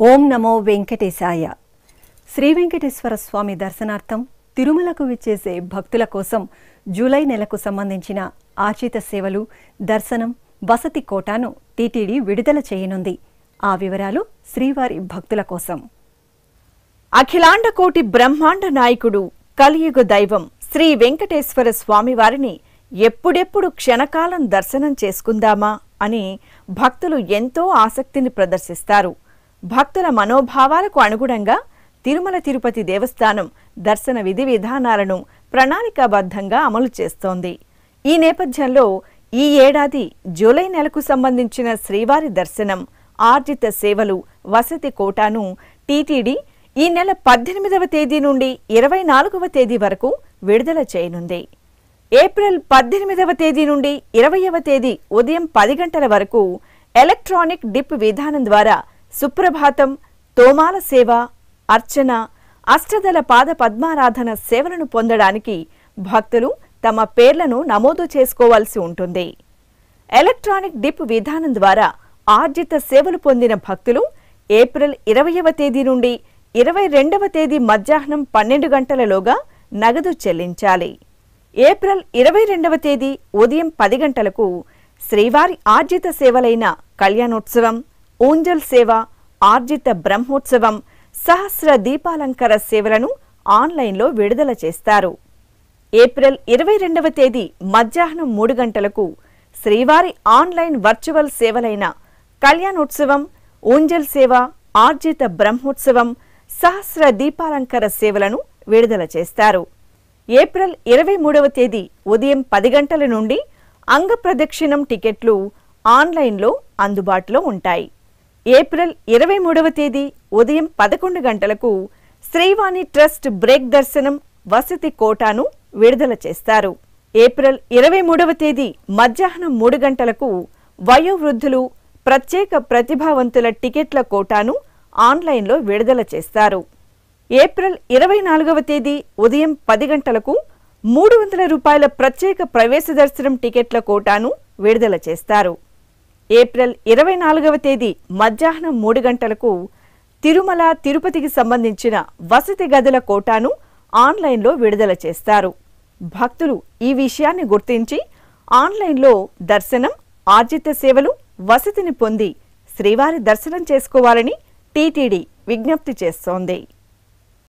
ఓం నమో వెంకటేశాయ. శ్రీ వెంకటేశ్వర స్వామి దర్శనార్థం తిరుమలకు విచ్చేసే భక్తుల కోసం జూలై నెలకు సంబంధించిన ఆర్జిత సేవలు, దర్శనం, వసతి కోటాను టీటీడీ విడుదల చేయనుంది. ఆ వివరాలు శ్రీవారి భక్తుల కోసం. అఖిలాండ కోటి బ్రహ్మాండ నాయకుడు, కలియుగ దైవం శ్రీ వెంకటేశ్వర స్వామివారిని ఎప్పుడెప్పుడు క్షణకాలం దర్శనం చేసుకుందామా అని భక్తులు ఎంతో ఆసక్తిని ప్రదర్శిస్తారు. భక్తుల మనోభావాలకు అనుగుణంగా తిరుమల తిరుపతి దేవస్థానం దర్శన విధి విధానాలను ప్రణాళికాబద్ధంగా అమలు చేస్తోంది. ఈ నేపథ్యంలో ఈ ఏడాది జూలై నెలకు సంబంధించిన శ్రీవారి దర్శనం, ఆర్జిత సేవలు, వసతి కోటాను టీటీడీ ఈ నెల 18వ తేదీ నుండి 24వ తేదీ వరకు విడుదల చేయనుంది. ఏప్రిల్ 18వ తేదీ నుండి 20వ తేదీ ఉదయం 10 గంటల వరకు ఎలక్ట్రానిక్ డిప్ విధానం ద్వారా సుప్రభాతం, తోమాల సేవ, అర్చన, అష్టదళ పాద పద్మారాధన సేవలను పొందడానికి భక్తులు తమ పేర్లను నమోదు చేసుకోవాల్సి ఉంటుంది. ఎలక్ట్రానిక్ డిప్ విధానం ద్వారా ఆర్జిత సేవలు పొందిన భక్తులు ఏప్రిల్ 20వ తేదీ నుండి 22వ తేదీ మధ్యాహ్నం 12 గంటలలోగా నగదు చెల్లించాలి. ఏప్రిల్ 22వ తేదీ ఉదయం 10 గంటలకు శ్రీవారి ఆర్జిత సేవలైన కళ్యాణోత్సవం, ఊంజల్ సేవ, ఆర్జిత బ్రహ్మోత్సవం, సహస్ర దీపాలంకర సేవలను ఆన్లైన్లో విడుదల చేస్తారు. ఏప్రిల్ 22వ తేదీ మధ్యాహ్నం 3 గంటలకు శ్రీవారి ఆన్లైన్ వర్చువల్ సేవలైన కళ్యాణోత్సవం, ఊంజల్ సేవ, ఆర్జిత బ్రహ్మోత్సవం, సహస్ర దీపాలంకర సేవలను విడుదల చేస్తారు. ఏప్రిల్ 23వ తేదీ ఉదయం 10 గంటల నుండి అంగప్రదక్షిణం టికెట్లు ఆన్లైన్లో అందుబాటులో ఉంటాయి. ఏప్రిల్ 23వ తేదీ ఉదయం 11 గంటలకు శ్రీవాణి ట్రస్ట్ బ్రేక్ దర్శనం, వసతి కోటాను విడుదల చేస్తారు. ఏప్రిల్ 23వ తేదీ మధ్యాహ్నం 3 గంటలకు వయోవృద్ధులు, ప్రత్యేక ప్రతిభావంతుల టికెట్ల కోటాను ఆన్లైన్లో విడుదల చేస్తారు. ఏప్రిల్ 24వ తేదీ ఉదయం 10 గంటలకు 300 రూపాయల ప్రత్యేక ప్రవేశ దర్శనం టికెట్ల కోటాను విడుదల చేస్తారు. ఏప్రిల్ 24వ తేదీ మధ్యాహ్నం 3 గంటలకు తిరుమల, తిరుపతికి సంబంధించిన వసతి గదుల కోటాను ఆన్లైన్లో విడుదల చేస్తారు. భక్తులు ఈ విషయాన్ని గుర్తించి ఆన్లైన్లో దర్శనం, ఆర్జిత సేవలు, వసతిని పొంది శ్రీవారి దర్శనం చేసుకోవాలని టీటీడీ విజ్ఞప్తి చేస్తోంది.